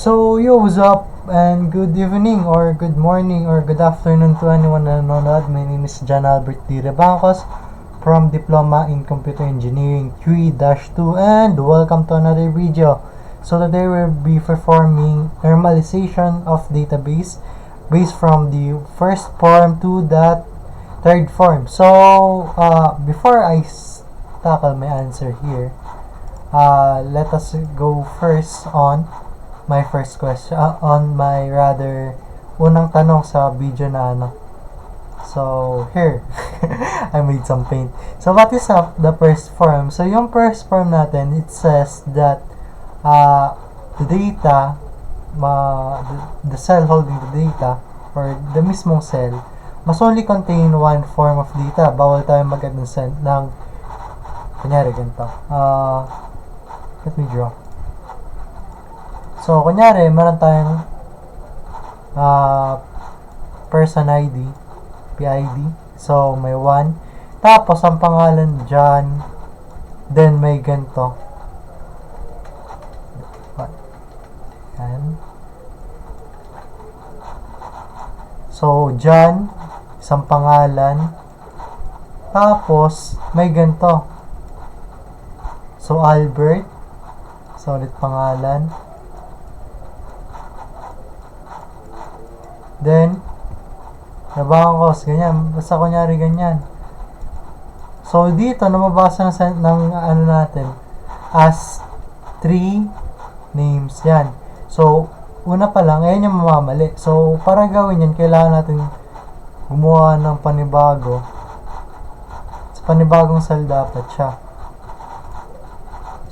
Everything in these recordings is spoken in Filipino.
So, yo, what's up? And good evening, or good morning, or good afternoon to anyone na nanonood. My name is John Albert D. Rebancos from Diploma in Computer Engineering QE-2, and welcome to another video. So today we'll be performing normalization of database based from the first form to that third form. So, before I tackle my answer here, let us go first on my first question, on my unang tanong sa video na ano. So, here, I made some paint. So, what is the first form? So, yung first form natin, it says that the data, the cell holding the data, or the mismong cell, must only contain one form of data. Bawal tayo mag-add ng kunyari, ganito. Let me draw. So, kunyari, meron tayong person ID, PID. So, may 1. Tapos, ang pangalan John. Then, may ganito. Yan. So, John, isang pangalan. Tapos, may ganito. So, Albert. So, ulit pangalan. Then, Rebancos, ganyan. Basta kunyari ganyan. So, dito, namabasa ng ano natin as 3 names. Yan. So, una pa lang, ayan yung mamamali. So, para gawin yan, kailangan natin gumawa ng panibago. Sa panibagong cell dapat siya.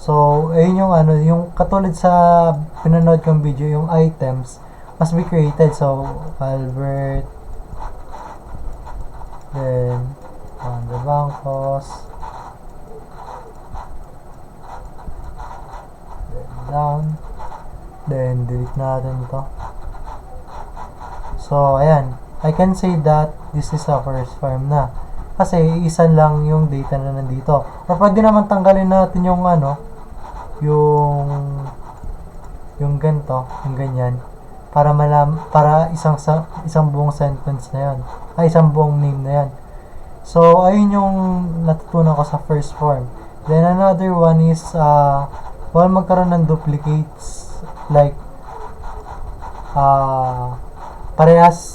So, ayun yung ano, yung katulad sa pinanood kong video, yung items must be created. So, Albert, then Rebancos, then down, then delete natin to. So, ayan, I can say that this is a first form na kasi isa lang yung data na nandito. Or pwede naman tanggalin natin yung ano, yung ganito, yung ganyan, para isang buong sentence na yan, isang buong name na yan. So, ayun yung natutunan ko sa first form. Then, another one is, while magkaroon ng duplicates, like, parehas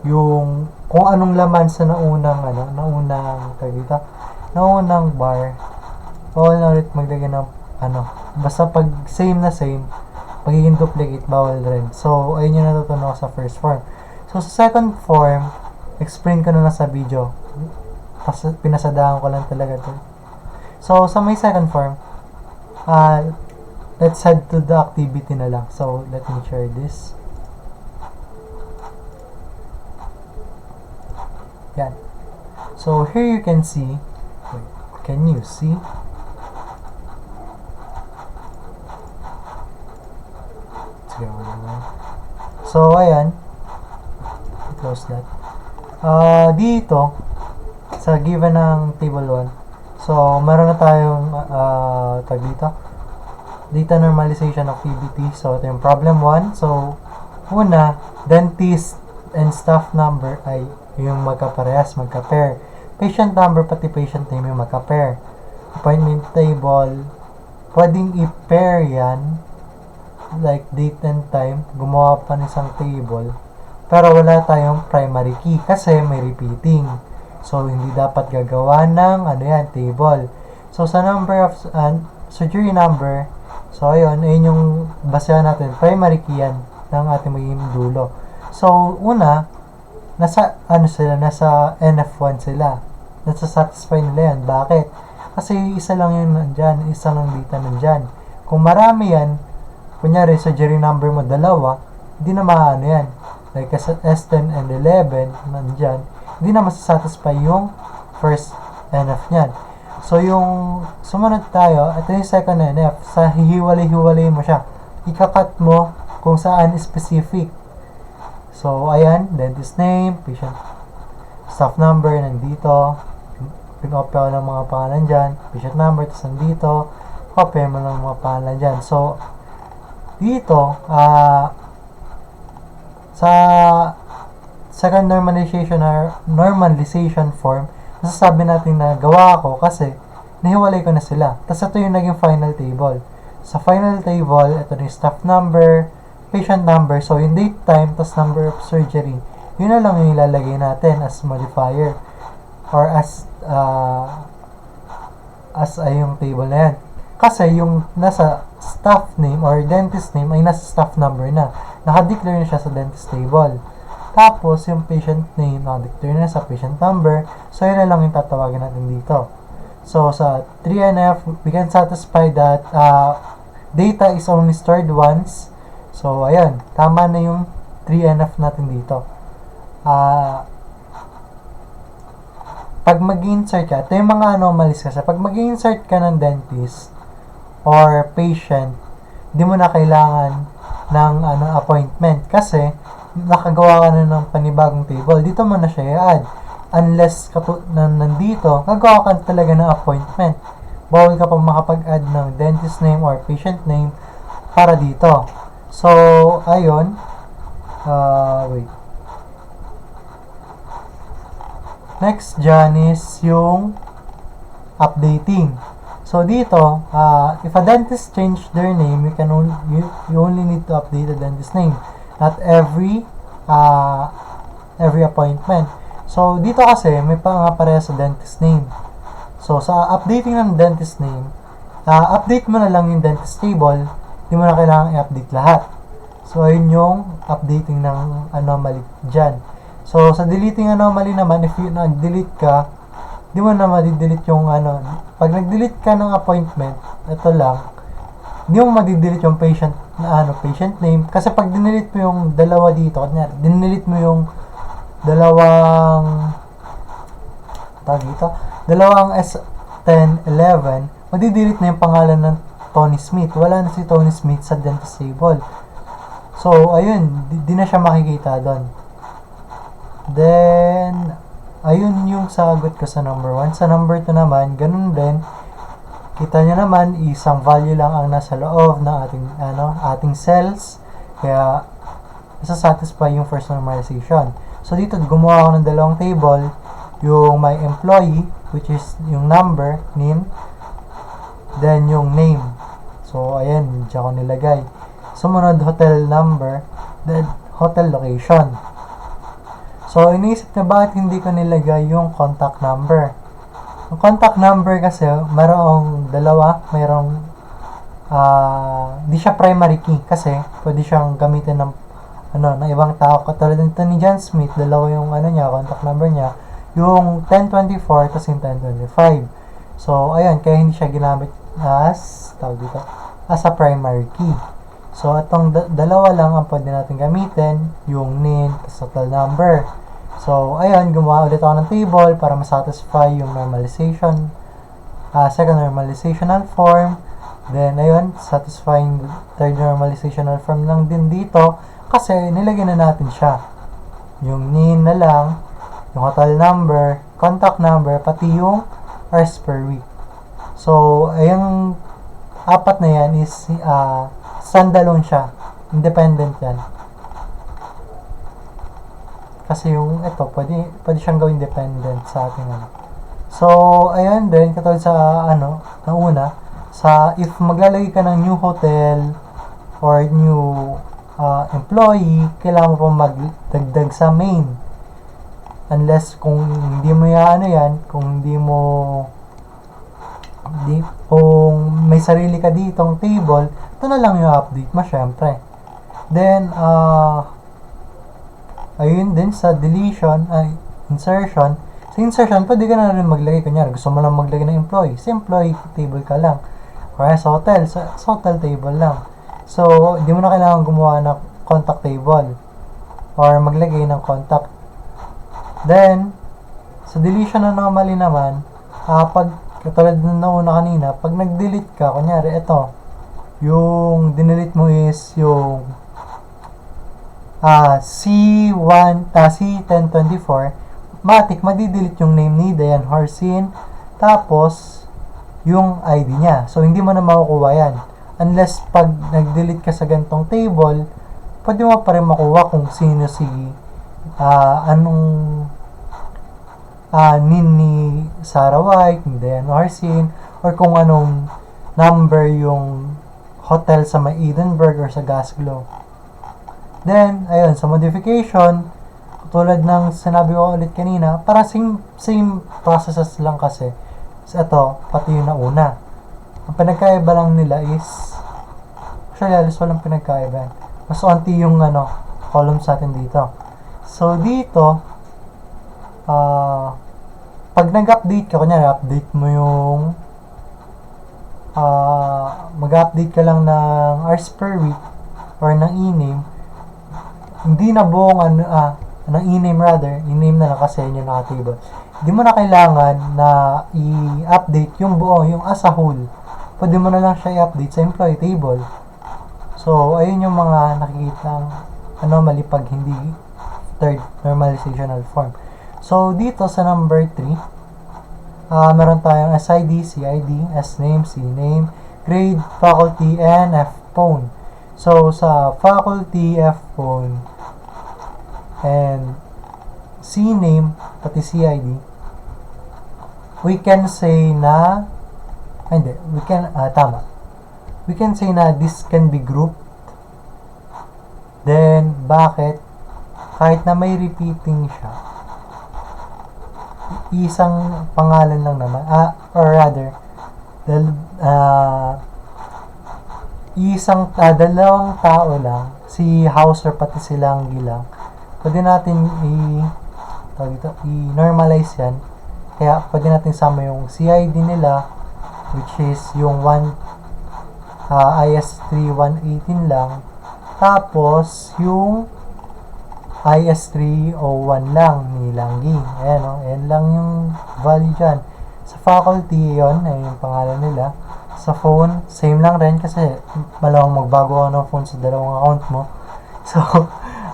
yung, kung anong laman sa naunang bar, bawal na ulit maglagay ng, basta pag same na same, pagiging duplicate, bawal rin. So, ayun yung natutunan ko sa first form. So, sa second form, explain ko na sa video. Pinasadahan ko lang talaga ito. So, sa may second form, let's head to the activity na lang. So, let me share this. Yan. So, here you can see, can you see? So, ayan. Close that. Dito, sa given ng table 1, so, meron na tayong dito, data normalization activity. So, ito yung problem 1. So, una, dentist and staff number ay yung magkaparehas, magka-pair. Patient number pati patient name yung magka-pair. Appointment table, pwedeng i-pair yan, like date and time, gumawa pa ng isang table, pero wala tayong primary key kasi may repeating. So, hindi dapat gagawa ng table. So, sa number of surgery number, so ayun yung basehan natin, primary key yan ng ating magiging dulo. So, una, nasa NF1 sila. Nasa satisfy nila yan. Bakit? Kasi isa lang yun nandyan, isa lang data nandyan. Kung marami yan, kunyari, surgery number mo 2, hindi na maano yan. Like, S10 and 11, nandyan, hindi na masasatisfy yung first NF niyan. So, yung sumunod tayo, ito yung second NF. Sa hihiwalay-hiwalay mo siya. Ikakat mo kung saan specific. So, ayan, dentist name, patient staff number, nandito. Pinopya ng mga pangalan dyan. Patient number, tapos nandito. Kopya mo ng mga pangalan dyan. So, dito, sa second normalization form, nasasabi natin na gawa ako kasi nahiwalay ko na sila. Tapos ito yung naging final table. Sa final table, ito na yung staff number, patient number, so yung date, time, tapos number of surgery. Yun na lang yung ilalagay natin as modifier or as yung table na yan. Kasi yung nasa staff name or dentist name ay nasa staff number na. Nakadeclare na siya sa dentist table. Tapos, yung patient name, nakadeclare na sa patient number. So, yun na lang yung tatawagin natin dito. So, sa 3NF, we can satisfy that data is only stored once. So, ayan. Tama na yung 3NF natin dito. Pag mag-insert ka, ito yung mga anomalies kasi. Pag mag-insert ka ng dentist or patient, di mo na kailangan ng appointment kasi nakagawa ka na ng panibagong table. Dito mo na siya i-add. Unless nandito, gagawa ka talaga ng appointment. Bawal ka pa makapag-add ng dentist name or patient name para dito. So, ayun. Wait. Next dyan is yung updating. So, dito, if a dentist changed their name, you only need to update the dentist name. Not every appointment. So, dito kasi, may pareha sa dentist name. So, sa updating ng dentist name, update mo na lang yung dentist table, hindi mo na kailangan i-update lahat. So, ayun yung updating ng anomaly dyan. So, sa deleting anomaly naman, if you nag-delete ka, di mo na madidelete yung pag nag-delete ka ng appointment, ito lang, di mo madidelete yung patient name. Kasi pag dinelete mo yung dalawa dito, kunyari, dinelete mo yung dalawang S10, 11, madidelete na yung pangalan ng Tony Smith. Wala na si Tony Smith sa dentist table. So, ayun, di na siya makikita doon. Then, ayun yung sagot ko sa number 1. Sa number 2 naman, ganun din. Kita nyo naman, isang value lang ang nasa loob ng ating cells. Kaya, satisfy yung first normalization. So, dito, gumawa ako ng dalawang table. Yung my employee, which is yung number, name, then yung name. So, ayan, dyan ko nilagay. Sumunod, hotel number, then hotel location. So, iniisip na bakit hindi ko nilagay yung contact number. Yung contact number kasi, mayroong dalawa, di siya primary key kasi pwede siyang gamitin ng ibang tao. Katulad nito ni John Smith, dalawa yung contact number niya, yung 1024 tapos yung 1025. So, ayun, kaya hindi siya ginamit as a primary key. So, itong dalawa lang ang pwede natin gamitin, yung name tapos total number. So, ayun, gumawa ulit ako ng table para masatisfy yung normalization, second normalizational form. Then, ayun, satisfying third normalizational form lang din dito kasi nilagyan na natin siya. Yung name na lang, yung hotel number, contact number, pati yung hours per week. So, ayun, apat na yan is standalone siya. Independent yan. Kasi yung ito, pwede siyang gawing dependent sa ating So, ayun din, katulad sa na una, if maglalagay ka ng new hotel or new employee, kailangan mo pa magdagdag sa main. Unless kung hindi mo kung may sarili ka ditong table, ito na lang yung update mo, syempre. Then, ayun din sa deletion, insertion. Sa insertion, pwede ka na rin maglagay. Kunyari, gusto mo lang maglagay ng employee. Sa employee table ka lang. Kaya sa hotel, sa hotel table lang. So, hindi mo na kailangan gumawa ng contact table or maglagay ng contact. Then, sa deletion anomaly naman, katulad ng nauna kanina, pag nag-delete ka, kunyari, ito, yung dinelete mo is yung C1024, madidelete yung name ni Diane Horsin, tapos yung ID niya. So, hindi mo na makukuha yan unless pag nag-delete ka sa gantong table, pwede mo pa rin makuha kung sino si anong nin ni Sarah White, ni Diane Arsin, or kung anong number yung hotel sa may Edinburgh or sa Glasgow. Then, ayun, sa modification, tulad ng sinabi ko ulit kanina, para same processes lang kasi. So, ito, pati yung nauna. Ang pinagkaiba lang nila is, actually, alis walang pinagkaiba. Mas onti yung columns natin dito. So, dito, pag nag-update ka, kunyari, update mo yung mag-update ka lang ng hours per week or ng e-name, hindi na buong ng e-name rather, e-name na lang kasi yun yung naka-table. Hindi mo na kailangan na i-update yung buo, yung as a whole. Pwede mo na lang siya i-update sa employee table. So, ayun yung mga nakikitang anomaly pag hindi third normalizational form. So, dito sa number 3, meron tayong SID, CID, SName, CName, grade, faculty, and F-phone. So, sa faculty, F-phone, and CName, pati CID, we can say na, we can say na this can be grouped. Then, bakit? Kahit na may repeating siya, isang pangalan lang naman, or rather, dalawang tao lang, si Hauser pati si Langgi lang, pwede natin i-normalize yan. Kaya pwede natin sama yung CID nila, which is yung IS3118 lang, tapos yung IS301 lang ni Langgi. Ayan lang yung value dyan. Sa faculty, yon ay yung pangalan nila. Sa phone, same lang rin kasi malawang magbago ng phone sa dalawang account mo. So,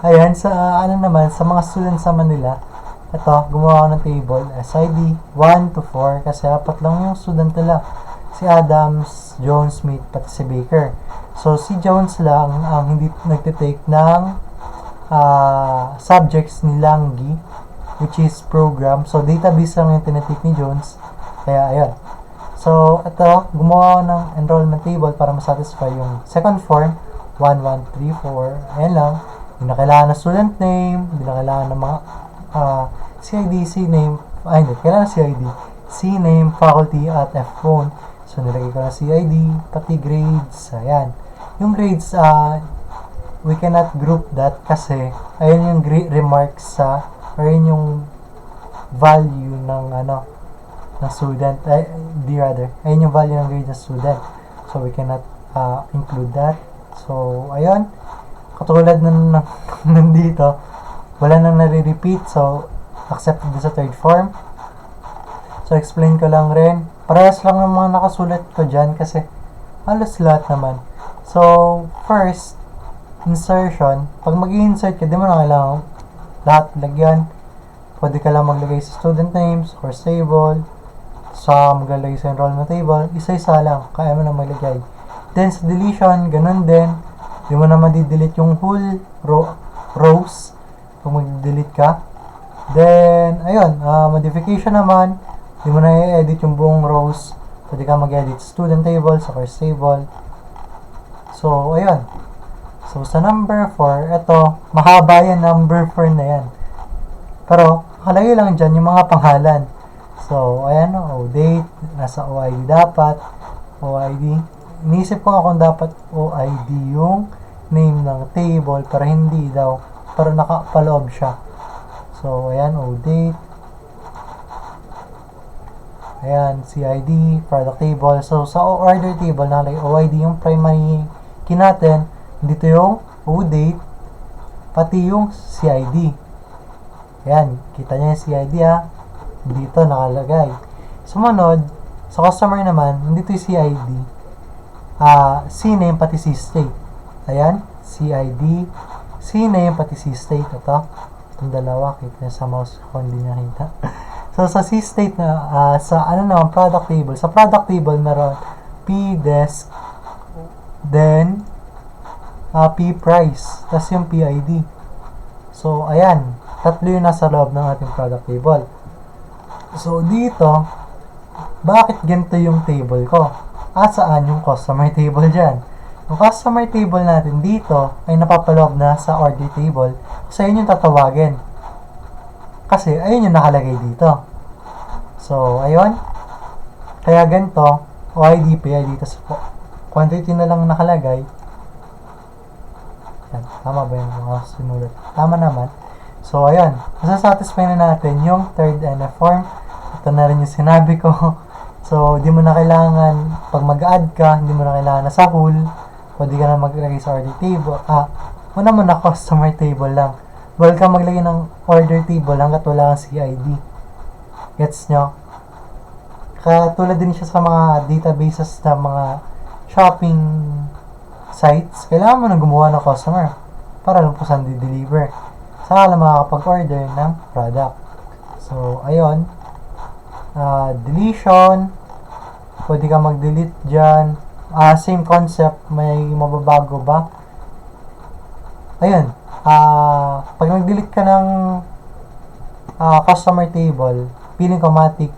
ayan, sa naman, sa mga students naman nila, ito, gumawa ko ng table, SID 1 to 4, kasi apat lang yung student nila. Si Adams, Jones, Smith, pati si Baker. So, si Jones lang ang hindi nagtitake ng subjects ni Langgi, which is program. So, database lang yung tinitake ni Jones. Kaya, ayun. So, ito, gumawa ko ng enrollment table para masatisfy yung second form, 1, 1, 3, 4. Ayan lang. Hindi na kailangan ng student name, hindi na kailangan ng mga CID, CName, hindi, kailangan CID, CName, faculty, at F-phone. So, nilagay ko na CID, pati grades. Ayan. Yung grades, we cannot group that kasi ayun yung remarks ayun yung value ng ng student, ayun yung value ng grade ng student. So, we cannot include that. So, ayun. Katulad ng nandito, wala nang nare-repeat. So, accepted sa third form. So, explain ko lang rin. Parehas lang ng mga nakasulat ko dyan kasi halos lahat naman. So, first, insertion. Pag mag-i-insert ka, di mo na kailangan lahat lagyan. Pwede ka lang maglagay sa student names, course table, sa maglalagay sa enrollment table, isa-isa lang, kaya mo lang maglagay. Then, sa deletion, ganun din. Di mo naman di-delete yung whole rows kung mag-delete ka. Then, ayun, modification naman, di mo na i-edit yung buong rows. Pwede ka mag-edit sa student table, sa course table. So, ayun. So, sa number 4, ito, mahaba yan, number 4 na yan. Pero, nakalagay lang dyan yung mga pangalan. So, ayan o, date, nasa OID dapat, OID. Inisip ko nga kung dapat OID yung name ng table para hindi daw, para nakapaloob siya. So, ayan o, date. Ayan, CID, product table. So, sa order table, nakalagay OID yung primary key natin. Dito yung ODate, pati yung CID. Ayan, kita niya yung CID dito nakalagay. Sumunod, sa customer naman, dito yung CID. CName pati C-state. Ayan, CID, CName pati C-state. Itong dalawa, kita niya sa mouse ko, hindi niya kita. So, sa C-state sa naman, product table. Sa product table, meron PDESK then P price, tas yung PID. So, ayan, tatlo yung nasa loob ng ating product table. So, dito, bakit ganito yung table ko? At saan yung customer table dyan? Yung customer table natin dito ay napapaloob na sa order table. So, yun yung tatawagin. Kasi, ayun yung nakalagay dito. So, ayun. Kaya ganito, OID, PID, tas quantity na lang nakalagay. Yan, tama ba yung mga sinulat? Tama naman. So, ayan. Masasatisfy na natin yung third NF form. Ito na rin yung sinabi ko. So, di mo na kailangan, pag mag-add ka, hindi mo na kailangan na sa whole. Pwede ka na maglagay sa order table. Una mo na customer table lang. Bawal ka maglagay ng order table hanggat wala kang CID. Gets nyo? Katulad din siya sa mga databases na mga shopping sites, kailangan mo na gumawa ng customer para lang po saan di-deliver. Saka lang makakapag-order ng product. So, ayun. Deletion. Pwede ka mag-delete dyan. Same concept. May mababago ba? Ayun. Pag nag-delete ka ng customer table, feeling ko matik,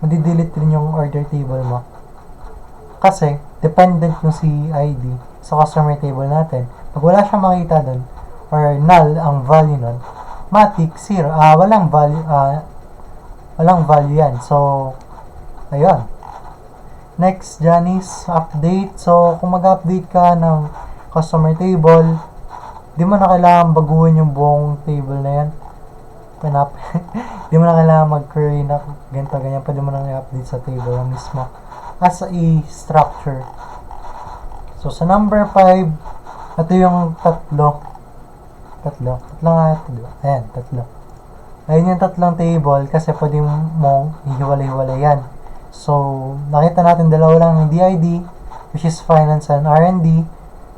madi-delete rin yung order table mo. Kasi, dependent yung CID sa customer table natin. Pag wala siyang makita doon, or null ang value nun, matik, zero. Walang value yan. So, ayun. Next dyan is update. So, kung mag-update ka ng customer table, di mo na kailangan baguhin yung buong table na yan. Di mo na kailangan mag-query na ganito, ganyan. Pwede mo na i-update sa table na mismo as a structure. So, sa number 5, ito yung tatlo nga ito, diba? Ayan, tatlo. Ayun yung tatlong table kasi pwede mong ihiwalay-hiwalay yan. So, nakita natin dalawa lang ng DID, which is finance and R&D.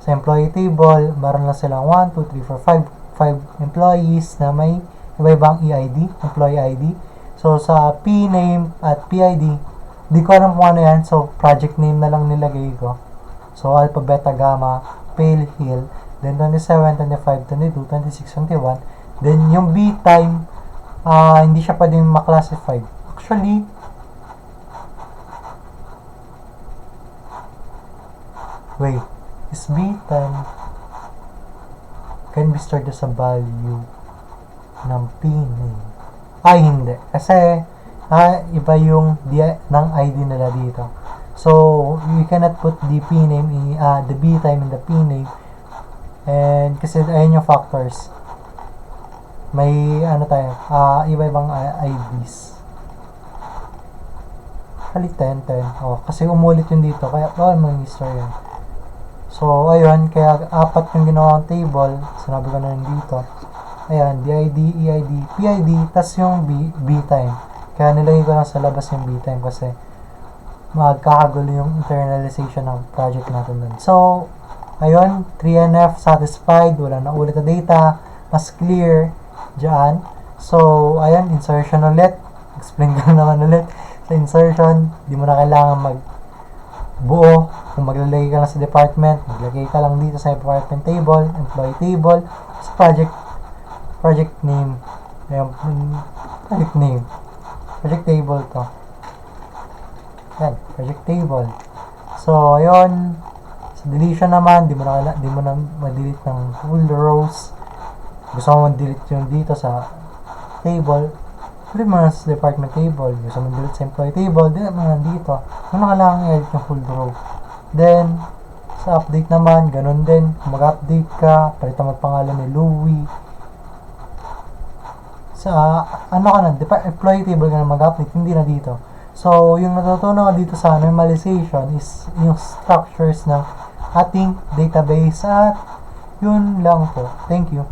Sa employee table, meron lang silang 1, 2, 3, 4, 5 employees na may iba-ibang EID, employee ID. So, sa P name at PID, di ko alam kung ano yan. So, project name na lang nilagay ko. So, Alpha, Beta, Gamma, Pale, Hill. Then, 27, 25, 22, 26, 21. Then, yung B time, hindi siya pwedeng maklasify. Actually, wait. Is B time can be stored as a value ng P name? Ay, hindi. Kasi, iba yung ng ID nila dito. So, you cannot put the P name, the B time in the P name. And, kasi ayun yung factors. May, iba-ibang IDs. Actually, 10. Kasi umulit yun dito. Kaya, mag-store yun. So, ayun. Kaya, 4 yung ginawang table. Sinabi ko na yun dito. Ayan, DID, EID, PID, tas yung B time. Kaya nilagay ko lang sa labas yung B time kasi magkakagulo yung internalization ng project natin dun. So, ayun, 3NF satisfied, wala na ulit na data, mas clear dyan. So, ayun, insertion ulit. Explain ko naman ulit. Sa insertion, di mo na kailangan magbuo. Kung maglalagay ka lang sa department, maglagay ka lang dito sa department table, employee table, sa project name. Ayun, project table to. Yan, project table. So, ayun, sa deletion naman, di mo na ma-delete ng full rows. Gusto mo ma-delete yung dito sa table, delete mo na sa department table. Gusto mo delete sa employee table, delete mo na dito. Kung kailangan i-edit yung full row. Then, sa update naman, ganun din. Kung mag-update ka, palitan mo pangalan ni Louie. Sa, employee table ka na mag-update, hindi na dito. So, yung natutunan ko dito sa normalization is yung structures ng ating database at yun lang po. Thank you.